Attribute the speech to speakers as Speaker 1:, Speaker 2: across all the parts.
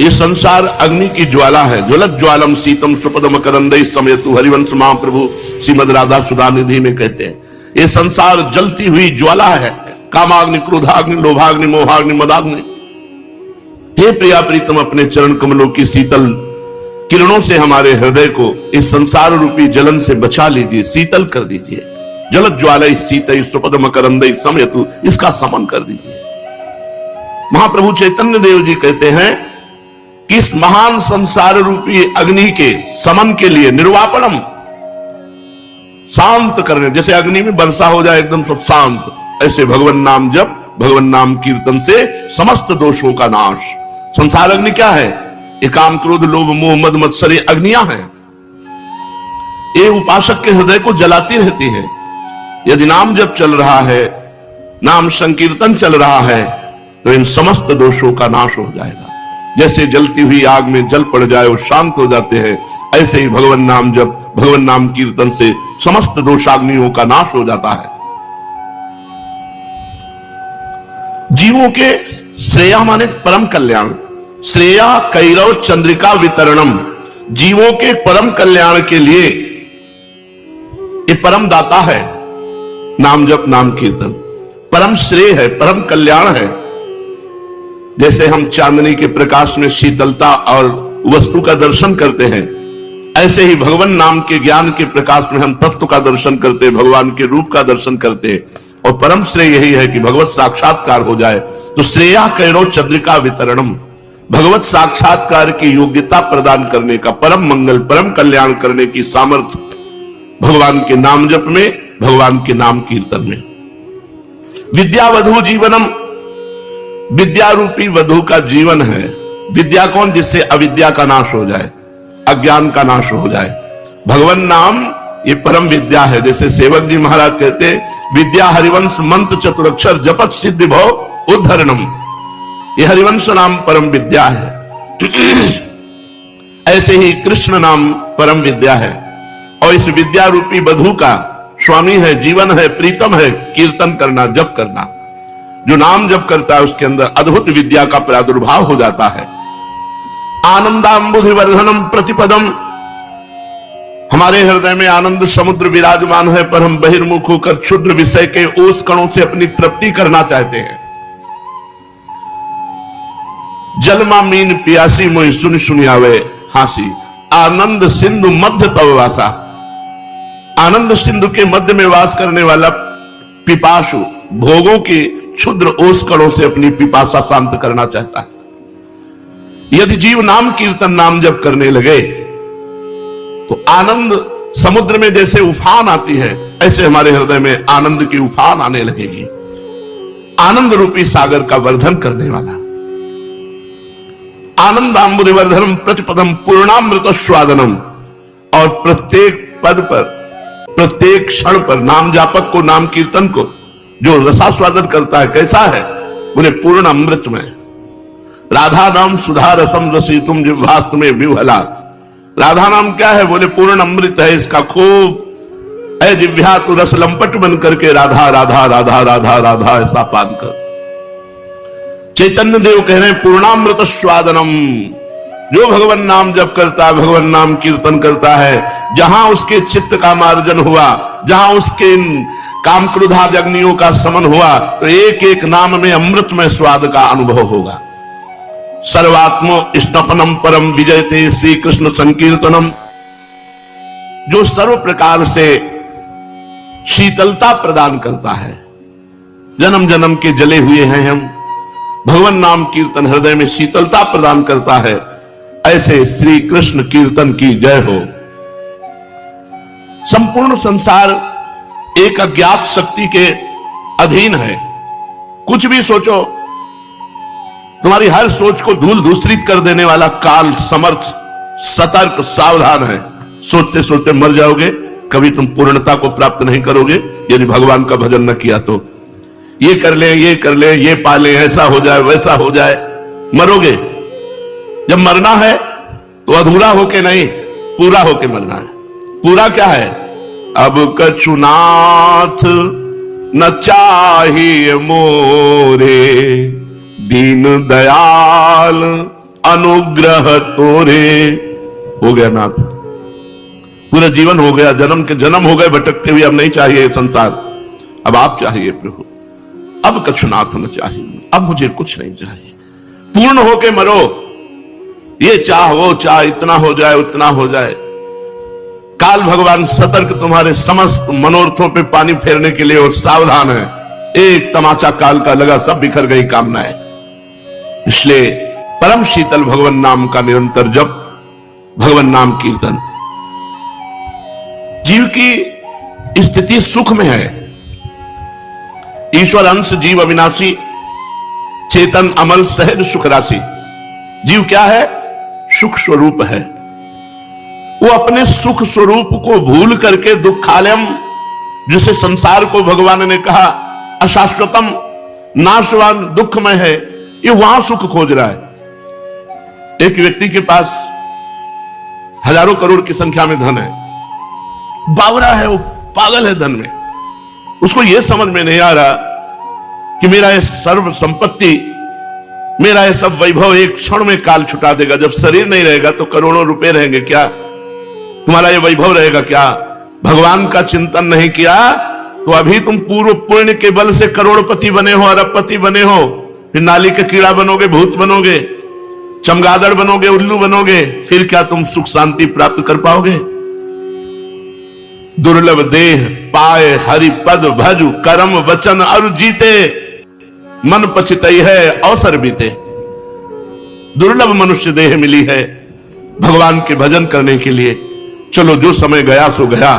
Speaker 1: ये संसार अग्नि की ज्वाला है। ज्वलत ज्वालम शीतम सुपदम करंदई समयतु हरिवंश महाप्रभु श्रीमद राधा सुधा निधि में कहते हैं, ये संसार जलती हुई ज्वाला है। कामाग्नि, क्रोधाग्नि, लोभाग्नि, मोहाग्नि, मदाग्नि। हे प्रिया प्रीतम, अपने चरण कमलों की शीतल किरणों से हमारे हृदय को इस संसार रूपी जलन से बचा लीजिए, शीतल कर दीजिए। जलत ज्वालय शीतई सुपदम करंदई समयतु, इसका समन कर दीजिए। महाप्रभु चैतन्य देव जी कहते हैं कि इस महान संसार रूपी अग्नि के समन के लिए निर्वापणम, शांत करने, जैसे अग्नि में वर्षा हो जाए एकदम सब शांत, ऐसे भगवान नाम जप, भगवान नाम कीर्तन से समस्त दोषों का नाश। संसार अग्नि क्या है? ये काम, क्रोध, लोभ, मोह, मद, मत्सर, ये अग्नियां हैं। ये उपासक के हृदय को जलाती रहती है। यदि नाम जप चल रहा है, नाम संकीर्तन चल रहा है, तो इन समस्त दोषों का नाश हो जाएगा। जैसे जलती हुई आग में जल पड़ जाए और शांत हो जाते हैं, ऐसे ही भगवान नाम जप, भगवान नाम कीर्तन से समस्त दोषाग्नियों का नाश हो जाता है। जीवों के श्रेया माने परम कल्याण, श्रेया कैरव चंद्रिका वितरणम, जीवों के परम कल्याण के लिए ये परम दाता है। नाम जप, नाम कीर्तन परम श्रेय है, परम कल्याण है। जैसे हम चांदनी के प्रकाश में शीतलता और वस्तु का दर्शन करते हैं, ऐसे ही भगवान नाम के ज्ञान के प्रकाश में हम तत्व का दर्शन करते, भगवान के रूप का दर्शन करते। और परम श्रेय यही है कि भगवत साक्षात्कार हो जाए। तो श्रेया कैरो चंद्रिका वितरणम, भगवत साक्षात्कार की योग्यता प्रदान करने का, परम मंगल, परम कल्याण करने की सामर्थ्य भगवान के नाम जप में, भगवान के नाम कीर्तन में। विद्या वधु जीवनम, विद्या रूपी वधु का जीवन है। विद्या कौन? जिससे अविद्या का नाश हो जाए, अज्ञान का नाश हो जाए। भगवान नाम ये परम विद्या है। जैसे सेवक जी महाराज कहते, विद्या हरिवंश मंत्र चतुरक्षर जपत सिद्धि भव उद्धरणम, ये हरिवंश नाम परम विद्या है। ऐसे ही कृष्ण नाम परम विद्या है। और इस विद्या रूपी वधु का स्वामी है, जीवन है, प्रीतम है कीर्तन करना, जप करना। जो नाम जप करता है उसके अंदर अद्भुत विद्या का प्रादुर्भाव हो जाता है। आनंदांबुधि वर्धनम प्रतिपदम, हमारे हृदय में आनंद समुद्र विराजमान है, पर हम बहिर्मुख होकर क्षुद्र विषय के ओस कणों से अपनी तृप्ति करना चाहते हैं। जलमा मीन पियासी मोहि सुन सुनियावे हासी, आनंद सिंधु मध्य तव वासा, आनंद सिंधु के मध्य में वास करने वाला पिपासु भोगों के क्षुद्र ओस कणों से अपनी पिपासा शांत करना चाहता है। यदि जीव नाम कीर्तन नाम जप करने लगे तो आनंद समुद्र में जैसे उफान आती है, ऐसे हमारे हृदय में आनंद की उफान आने लगेगी। आनंद रूपी सागर का वर्धन करने वाला आनंदांबुधि वर्धनम प्रतिपदम पूर्णामृत स्वादनम, और प्रत्येक पद पर, प्रत्येक क्षण पर नाम जापक को, नाम कीर्तन को जो रसास्वादन करता है, कैसा है? बोले पूर्ण अमृत में। राधा नाम सुधा रसम रसी तुम जिह्वास्त में विह्वला, राधा नाम क्या है? बोले पूर्ण अमृत है, इसका खूब है जिह्वा तू रस लंपट बन करके राधा राधा राधा राधा राधा ऐसा पान कर। चैतन्य देव कह रहे हैं पूर्णामृत स्वादनम, जो भगवान नाम जप करता है, भगवान नाम कीर्तन करता है, जहां उसके चित्त का मार्जन हुआ, जहां उसके काम क्रोधादि अग्नियों का समन हुआ, तो एक एक नाम में अमृतमय स्वाद का अनुभव होगा। सर्वात्म स्नपनम परम विजयते श्री कृष्ण संकीर्तनम, जो सर्व प्रकार से शीतलता प्रदान करता है। जन्म जन्म के जले हुए हैं हम, भगवान नाम कीर्तन हृदय में शीतलता प्रदान करता है। ऐसे श्री कृष्ण कीर्तन की जय हो। संपूर्ण संसार एक अज्ञात शक्ति के अधीन है। कुछ भी सोचो, तुम्हारी हर सोच को धूल धूसरित कर देने वाला काल समर्थ, सतर्क, सावधान है। सोचते सोचते मर जाओगे, कभी तुम पूर्णता को प्राप्त नहीं करोगे यदि भगवान का भजन न किया तो। ये कर ले, ये कर ले, ये पाले, ऐसा हो जाए, वैसा हो जाए, मरोगे। जब मरना है तो अधूरा होके नहीं, पूरा होके मरना है। पूरा क्या है? अब कछुनाथ न चाहिए मोरे, दीन दयाल अनुग्रह तोरे। हो गया नाथ, पूरा जीवन हो गया, जन्म के जन्म हो गए भटकते हुए, अब नहीं चाहिए संसार, अब आप चाहिए प्रभु, अब कछुनाथ न चाहिए, अब मुझे कुछ नहीं चाहिए, पूर्ण होके मरो, ये चाह वो चाह, इतना हो जाए उतना हो जाए। काल भगवान सतर्क तुम्हारे समस्त मनोरथों पे पानी फेरने के लिए और सावधान है। एक तमाचा काल का लगा, सब बिखर गई कामनाएं। इसलिए परम शीतल भगवान नाम का निरंतर जप, भगवान नाम कीर्तन। जीव की स्थिति सुख में है। ईश्वर अंश जीव अविनाशी, चेतन अमल सहज सुख राशि। जीव क्या है? सुख स्वरूप है। वो अपने सुख स्वरूप को भूल करके दुखालयम, जिसे संसार को भगवान ने कहा अशाश्वतम, नाशवान, दुखमय है, ये वहां सुख खोज रहा है। एक व्यक्ति के पास हजारों करोड़ की संख्या में धन है, बावरा है, वो पागल है धन में। उसको यह समझ में नहीं आ रहा कि मेरा ये सर्व संपत्ति, मेरा ये सब वैभव एक क्षण में काल छुटा देगा। जब शरीर नहीं रहेगा तो करोड़ों रुपए रहेंगे क्या? तुम्हारा ये वैभव रहेगा क्या? भगवान का चिंतन नहीं किया तो अभी तुम पूर्व पुण्य के बल से करोड़पति बने हो, अरबपति बने हो, फिर नाली के कीड़ा बनोगे, भूत बनोगे, चमगादड़ बनोगे, उल्लू बनोगे, फिर क्या तुम सुख शांति प्राप्त कर पाओगे? दुर्लभ देह पाए हरि पद भजु, कर्म वचन और जीते, मन पछितई है अवसर बीते। दुर्लभ मनुष्य देह मिली है भगवान के भजन करने के लिए। चलो, जो समय गया सो गया,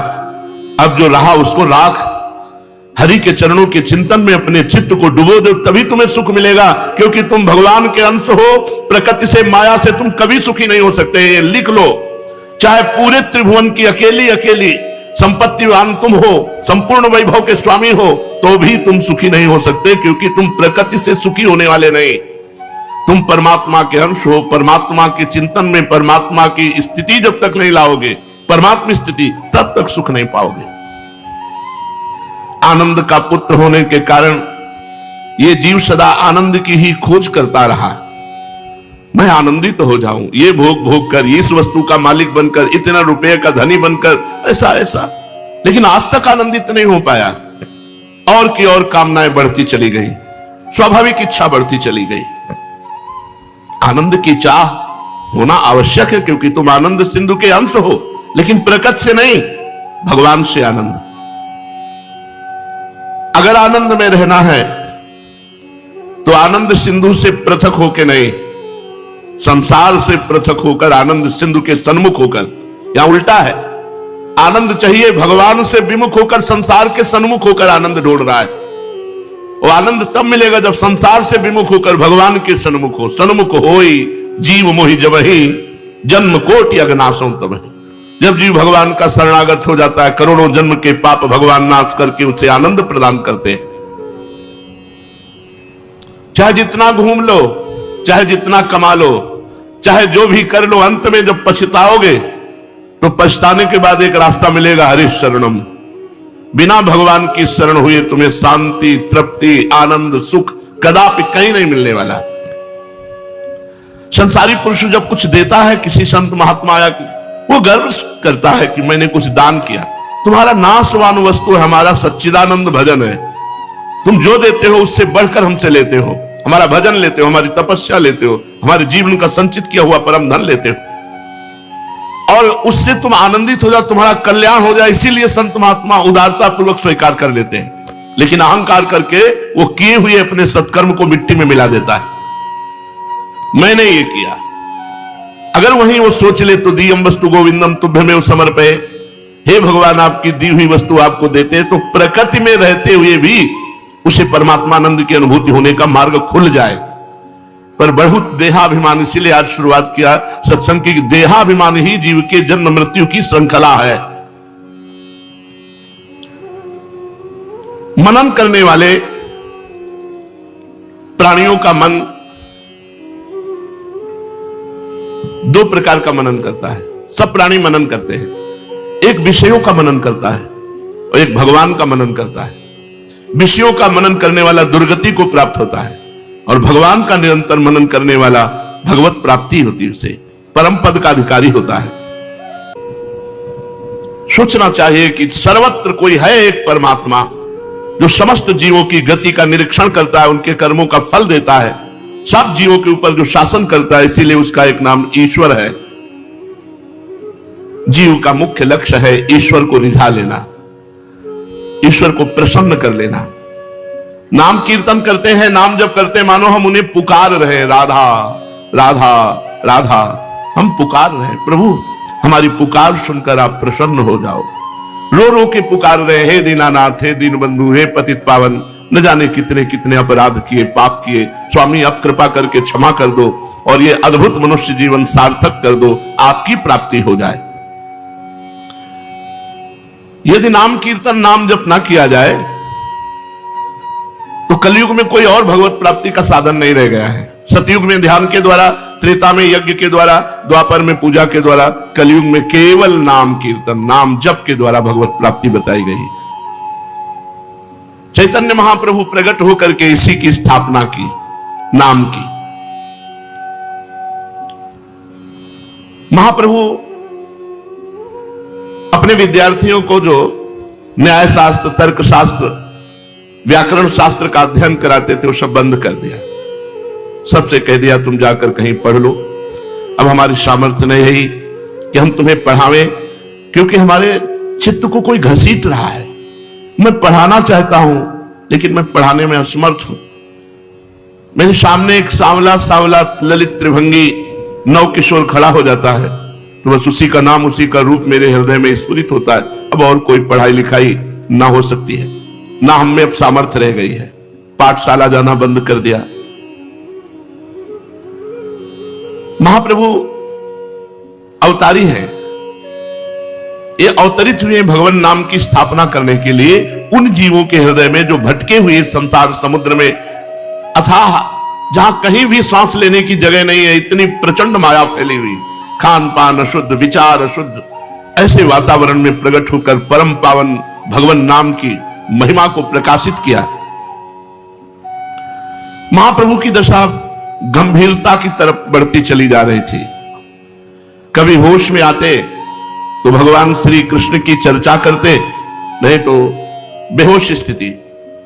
Speaker 1: अब जो रहा उसको राख, हरि के चरणों के चिंतन में अपने चित्त को डुबो दो, तभी तुम्हें सुख मिलेगा। क्योंकि तुम भगवान के अंश हो, प्रकृति से माया से तुम कभी सुखी नहीं हो सकते। लिख लो, चाहे पूरे त्रिभुवन की अकेली अकेली संपत्तिवान तुम हो, संपूर्ण वैभव के स्वामी हो, तो भी तुम सुखी नहीं हो सकते, क्योंकि तुम प्रकृति से सुखी होने वाले नहीं। तुम परमात्मा के अंश हो। परमात्मा के चिंतन में परमात्मा की स्थिति जब तक नहीं लाओगे, परमात्मा स्थिति, तब तक सुख नहीं पाओगे। आनंद का पुत्र होने के कारण ये जीव सदा आनंद की ही खोज करता रहा। मैं आनंदित हो जाऊं, ये भोग भोग कर, इस वस्तु का मालिक बनकर, इतना रुपये का धनी बनकर, ऐसा ऐसा, लेकिन आज तक आनंदित नहीं हो पाया। और की और कामनाएं बढ़ती चली गई, स्वाभाविक इच्छा बढ़ती चली गई। आनंद की चाह होना आवश्यक है, क्योंकि तुम आनंद सिंधु के अंश हो, लेकिन प्रकृति से नहीं, भगवान से आनंद। अगर आनंद में रहना है तो आनंद सिंधु से पृथक होकर नहीं, संसार से पृथक होकर, आनंद सिंधु के सन्मुख होकर। यहां उल्टा है, आनंद चाहिए भगवान से विमुख होकर, संसार के सन्मुख होकर आनंद ढूंढ रहा है। वो आनंद तब मिलेगा जब संसार से विमुख होकर भगवान के सन्मुख हो। सन्मुख होई जीव मोहि जबहि, जन्म कोटि अगनाशों तबहि। जब जीव भगवान का शरणागत हो जाता है, करोड़ों जन्म के पाप भगवान नाश करके उसे आनंद प्रदान करते हैं। चाहे जितना घूम लो, चाहे जितना कमा लो, चाहे जो भी कर लो, अंत में जब पछताओगे तो पछताने के बाद एक रास्ता मिलेगा, हरि शरणम। बिना भगवान की शरण हुए तुम्हें शांति, तृप्ति, आनंद, सुख कदापि कहीं नहीं मिलने वाला। संसारी पुरुष जब कुछ देता है किसी संत महात्मा या वो गर्व करता है कि मैंने कुछ दान किया। तुम्हारा नाशवान वस्तु है, हमारा सच्चिदानंद भजन है। तुम जो देते हो उससे बढ़कर हमसे लेते हो। हमारा भजन लेते हो, हमारी तपस्या लेते हो, हमारे जीवन का संचित किया हुआ परम धन लेते हो, और उससे तुम आनंदित हो जाओ, तुम्हारा कल्याण हो जाए। इसीलिए संत महात्मा उदारता पूर्वक स्वीकार कर लेते हैं। लेकिन अहंकार करके वो किए हुए अपने सत्कर्म को मिट्टी में मिला देता है। मैंने ये किया, अगर वहीं वो सोच ले तो दीयम वस्तु गोविंदम तुभ्यमेव समर्पये, हे भगवान आपकी दी हुई वस्तु आपको देते हैं, तो प्रकृति में रहते हुए भी उसे परमात्मानंद की अनुभूति होने का मार्ग खुल जाए। पर बहुत देहाभिमान, इसीलिए आज शुरुआत किया सत्संग की, देहाभिमान ही जीव के जन्म मृत्यु की श्रृंखला है। मनन करने वाले प्राणियों का मन दो प्रकार का मनन करता है। सब प्राणी मनन करते हैं। एक विषयों का मनन करता है और एक भगवान का मनन करता है। विषयों का मनन करने वाला दुर्गति को प्राप्त होता है और भगवान का निरंतर मनन करने वाला भगवत प्राप्ति होती है, उसे परम पद का अधिकारी होता है। सोचना चाहिए कि सर्वत्र कोई है एक परमात्मा जो समस्त जीवों की गति का निरीक्षण करता है, उनके कर्मों का फल देता है, सब जीवों के ऊपर जो शासन करता है, इसीलिए उसका एक नाम ईश्वर है। जीव का मुख्य लक्ष्य है ईश्वर को रिझा लेना, ईश्वर को प्रसन्न कर लेना। नाम कीर्तन करते हैं, नाम जब करते मानो हम उन्हें पुकार रहे, राधा राधा राधा। हम पुकार रहे, प्रभु हमारी पुकार सुनकर आप प्रसन्न हो जाओ। रो रो के पुकार रहे, हे दीनानाथ, हे दीन बंधु, हे पतित पावन, न जाने कितने कितने अपराध किए, पाप किए, स्वामी अब कृपा करके क्षमा कर दो और ये अद्भुत मनुष्य जीवन सार्थक कर दो, आपकी प्राप्ति हो जाए। यदि नाम कीर्तन नाम जप ना किया जाए तो कलयुग में कोई और भगवत प्राप्ति का साधन नहीं रह गया है। सतयुग में ध्यान के द्वारा, त्रेता में यज्ञ के द्वारा, द्वापर में पूजा के द्वारा, कलयुग में केवल नाम कीर्तन नाम जप के द्वारा भगवत प्राप्ति बताई गई। चैतन्य महाप्रभु प्रकट होकर के इसी की स्थापना की, नाम की। महाप्रभु अपने विद्यार्थियों को जो न्याय शास्त्र, तर्क शास्त्र, व्याकरण शास्त्र का अध्ययन कराते थे वो सब बंद कर दिया। सबसे कह दिया तुम जाकर कहीं पढ़ लो, अब हमारी सामर्थ्य नहीं है कि हम तुम्हें पढ़ावें, क्योंकि हमारे चित्त को कोई घसीट रहा है। मैं पढ़ाना चाहता हूं लेकिन मैं पढ़ाने में असमर्थ हूं। मेरे सामने एक सांवला सांवला ललित त्रिभंगी नव किशोर खड़ा हो जाता है तो बस उसी का नाम, उसी का रूप मेरे हृदय में स्फुरित होता है। अब और कोई पढ़ाई लिखाई ना हो सकती है, ना हम में अब सामर्थ्य रह गई है। पाठशाला जाना बंद कर दिया। महाप्रभु अवतारी हैं, ये अवतरित हुए भगवान नाम की स्थापना करने के लिए उन जीवों के हृदय में जो भटके हुए संसार समुद्र में अथाह, जहां कहीं भी सांस लेने की जगह नहीं है, इतनी प्रचंड माया फैली हुई, खान पान अशुद्ध, विचार अशुद्ध, ऐसे वातावरण में प्रकट होकर परम पावन भगवान नाम की महिमा को प्रकाशित किया। महाप्रभु की दशा गंभीरता की तरफ बढ़ती चली जा रही थी। कभी होश में आते तो भगवान श्री कृष्ण की चर्चा करते, नहीं तो बेहोश स्थिति,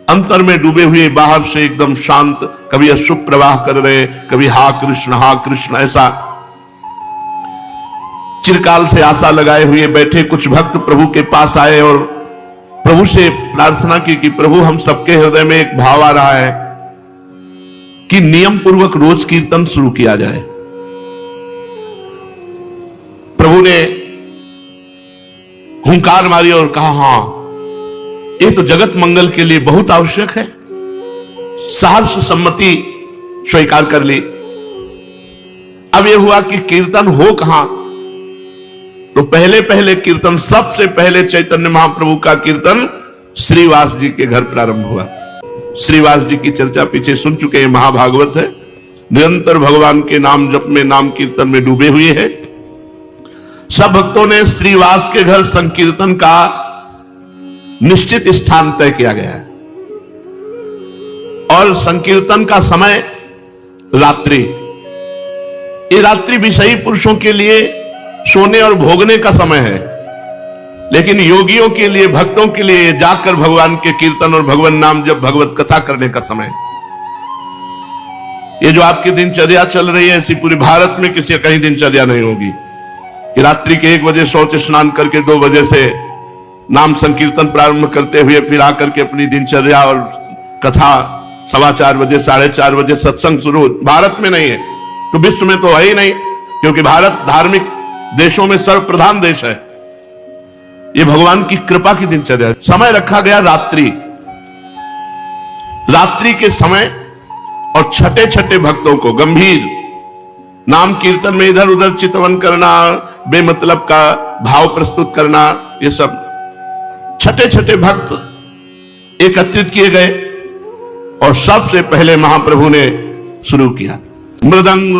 Speaker 1: अंतर में डूबे हुए, बाहर से एकदम शांत, कभी अशुभ प्रवाह कर रहे, कभी हा कृष्ण ऐसा। चिरकाल से आशा लगाए हुए बैठे कुछ भक्त प्रभु के पास आए और प्रभु से प्रार्थना की कि प्रभु हम सबके हृदय में एक भाव आ रहा है कि नियम पूर्वक रोज कीर्तन शुरू किया जाए। प्रभु ने हुंकार मारी और कहा हां, ये तो जगत मंगल के लिए बहुत आवश्यक है। सहर्ष सम्मति स्वीकार कर ली। अब यह हुआ कि कीर्तन हो कहां, तो पहले पहले कीर्तन, सबसे पहले चैतन्य महाप्रभु का कीर्तन श्रीवास जी के घर प्रारंभ हुआ। श्रीवास जी की चर्चा पीछे सुन चुके हैं, महाभागवत है। निरंतर भगवान के नाम जप में, नाम कीर्तन में डूबे हुए हैं। सब भक्तों ने श्रीवास के घर संकीर्तन का निश्चित स्थान तय किया गया है और संकीर्तन का समय रात्रि। ये रात्रि विषयी पुरुषों के लिए सोने और भोगने का समय है, लेकिन योगियों के लिए, भक्तों के लिए जाकर भगवान के कीर्तन और भगवान नाम जब भगवत कथा करने का समय। ये जो आपकी दिनचर्या चल रही है, ऐसी पूरी भारत में किसी कहीं दिनचर्या नहीं होगी कि रात्रि के 1 बजे शौच स्नान करके 2 बजे से नाम संकीर्तन प्रारंभ करते हुए फिर आकर के अपनी दिनचर्या और कथा 4:15 बजे, 4:30 बजे सत्संग शुरू। भारत में नहीं है तो विश्व में तो है ही नहीं, क्योंकि भारत धार्मिक देशों में सर्वप्रधान देश है। ये भगवान की कृपा की दिनचर्या। समय रखा गया रात्रि, रात्रि के समय, और छठे छठे भक्तों को गंभीर नाम कीर्तन में इधर उधर चितवन करना, बेमतलब का भाव प्रस्तुत करना, ये सब छठे छठे भक्त एकत्रित किए गए और सबसे पहले महाप्रभु ने शुरू किया। मृदंग,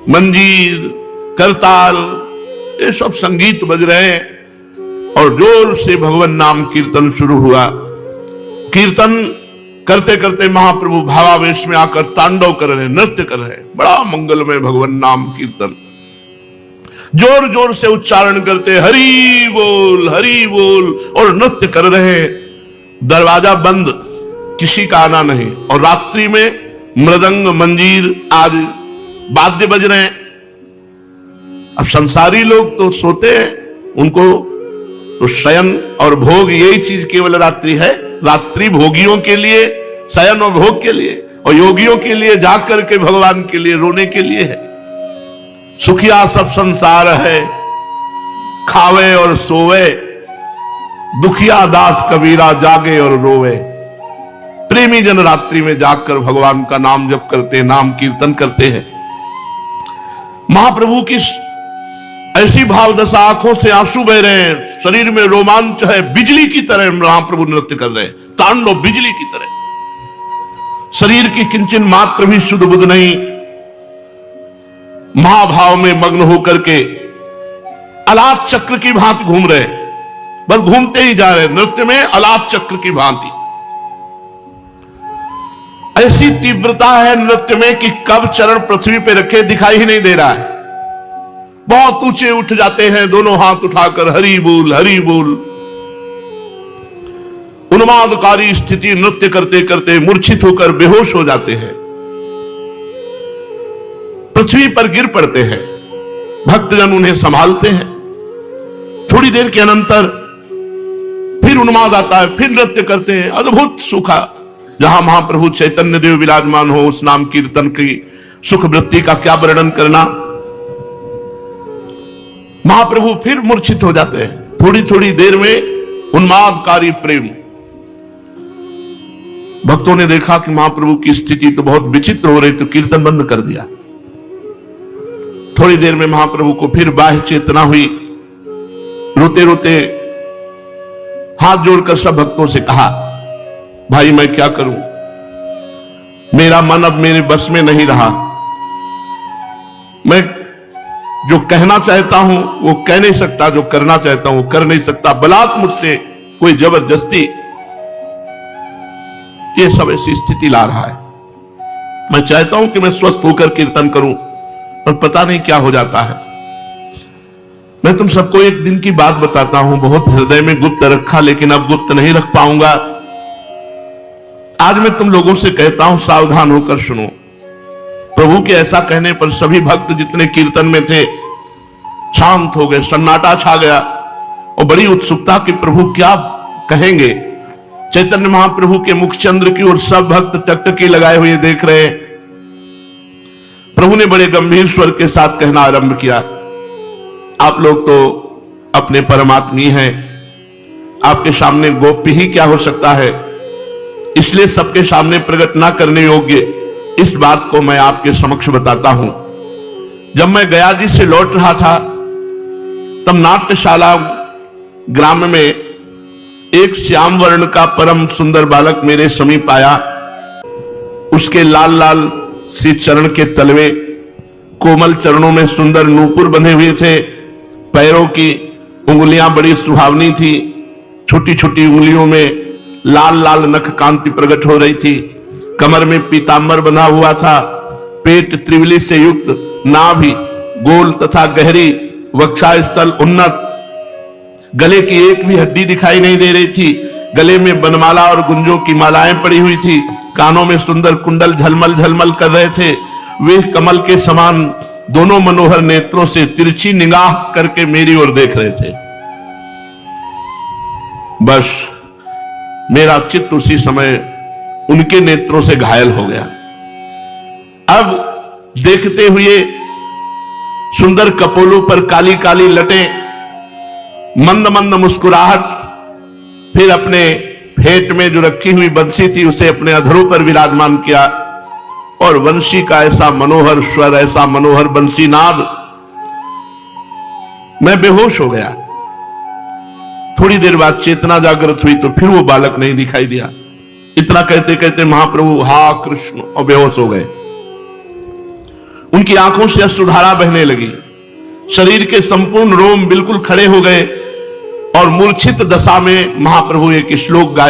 Speaker 1: मंजीर, करताल, ये सब संगीत बज रहे हैं और जोर से भगवान नाम कीर्तन शुरू हुआ। कीर्तन करते करते महाप्रभु भावावेश में आकर तांडव कर रहे, नृत्य कर रहे। बड़ा मंगलमय भगवान नाम कीर्तन, जोर जोर से उच्चारण करते हरि बोल और नृत्य कर रहे। दरवाजा बंद, किसी का आना नहीं, और रात्रि में मृदंग मंजीर आदि वाद्य बज रहे हैं। अब संसारी लोग तो सोते हैं, उनको तो शयन और भोग यही चीज केवल रात्रि है। रात्रि भोगियों के लिए, शयन और भोग के लिए, और योगियों के लिए जाकर के भगवान के लिए रोने के लिए है। सुखिया सब संसार है, खावे और सोवे, दुखिया दास कबीरा जागे और रोवे। प्रेमी जन रात्रि में जागकर भगवान का नाम जप करते, नाम कीर्तन करते हैं। महाप्रभु की ऐसी भाव दशा, आंखों से आंसू बह रहे हैं, शरीर में रोमांच है, बिजली की तरह महाप्रभु नृत्य कर रहे हैं, तांडव बिजली की तरह। शरीर की किंचन मात्र भी शुद्ध बुद्ध नहीं, महाभाव में मग्न होकर के अलात चक्र की भांति घूम रहे, बस घूमते ही जा रहे, नृत्य में अलात चक्र की भांति। ऐसी तीव्रता है नृत्य में कि कब चरण पृथ्वी पे रखे दिखाई ही नहीं दे रहा है। बहुत ऊंचे उठ जाते हैं, दोनों हाथ उठाकर हरि बोल हरि बोल। उन्मादकारी स्थिति, नृत्य करते करते मूर्छित होकर बेहोश हो जाते हैं, पृथ्वी पर गिर पड़ते हैं। भक्तजन उन्हें संभालते हैं। थोड़ी देर के अनंतर फिर उन्माद आता है, फिर नृत्य करते हैं। अद्भुत सुखा, जहां महाप्रभु चैतन्य देव विराजमान हो, उस नाम कीर्तन की सुख वृत्ति का क्या वर्णन करना। महाप्रभु फिर मूर्छित हो जाते हैं। थोड़ी थोड़ी देर में उन्मादकारी प्रेम। भक्तों ने देखा कि महाप्रभु की स्थिति तो बहुत विचित्र हो रही, तो कीर्तन बंद कर दिया। थोड़ी देर में महाप्रभु को फिर बाह्य चेतना हुई। रोते रोते हाथ जोड़कर सब भक्तों से कहा, भाई मैं क्या करूं, मेरा मन अब मेरे बस में नहीं रहा। मैं जो कहना चाहता हूं वो कह नहीं सकता, जो करना चाहता हूं वो कर नहीं सकता। बलात् मुझसे कोई जबरदस्ती ये सब ऐसी स्थिति ला रहा है। मैं चाहता हूं कि मैं स्वस्थ होकर कीर्तन करूं, पर पता नहीं क्या हो जाता है। मैं तुम सबको एक दिन की बात बताता हूं, बहुत हृदय में गुप्त रखा, लेकिन अब गुप्त नहीं रख पाऊंगा। आज मैं तुम लोगों से कहता हूं, सावधान होकर सुनो। प्रभु के ऐसा कहने पर सभी भक्त जितने कीर्तन में थे शांत हो गए, सन्नाटा छा गया, और बड़ी उत्सुकता कि प्रभु क्या कहेंगे। चैतन्य महाप्रभु के मुखचंद्र की ओर सब भक्त टकटकी लगाए हुए देख रहे। प्रभु ने बड़े गंभीर स्वर के साथ कहना आरंभ किया, आप लोग तो अपने परमात्मी हैं, आपके सामने गोप्य ही क्या हो सकता है, इसलिए सबके सामने प्रकट ना करने योग्य इस बात को मैं आपके समक्ष बताता हूं। जब मैं गया जी से लौट रहा था, तब नाट्यशाला ग्राम में एक श्याम वर्ण का परम सुंदर बालक मेरे समीप आया। उसके लाल लाल सी चरण के तलवे, कोमल चरणों में सुंदर नूपुर बंधे हुए थे, पैरों की उंगलियां बड़ी सुहावनी थी, छोटी छोटी उंगलियों में लाल लाल नख कांति प्रकट हो रही थी, कमर में पीतांबर बंधा हुआ था, पेट त्रिवली से युक्त, नाभि गोल तथा गहरी, वक्षा स्थल उन्नत, गले की एक भी हड्डी दिखाई नहीं दे रही थी, गले में बनमाला और गुंजों की मालाएं पड़ी हुई थी, कानों में सुंदर कुंडल झलमल झलमल कर रहे थे। वे कमल के समान दोनों मनोहर नेत्रों से तिरछी निगाह करके मेरी ओर देख रहे थे। बस मेरा चित्त उसी समय उनके नेत्रों से घायल हो गया। अब देखते हुए सुंदर कपोलों पर काली काली लटें, मंद मंद मुस्कुराहट, फिर अपने फेट में जो रखी हुई बंसी थी उसे अपने अधरों पर विराजमान किया, और वंशी का ऐसा मनोहर स्वर, ऐसा मनोहर बंसी नाद, मैं बेहोश हो गया। थोड़ी देर बाद चेतना जागृत हुई तो फिर वो बालक नहीं दिखाई दिया। इतना कहते कहते महाप्रभु हा कृष्ण और बेहोश हो गए। उनकी आंखों से अश्रुधारा बहने लगी, शरीर के संपूर्ण रोम बिल्कुल खड़े हो गए, और मूर्छित दशा में महाप्रभु एक श्लोक गाए।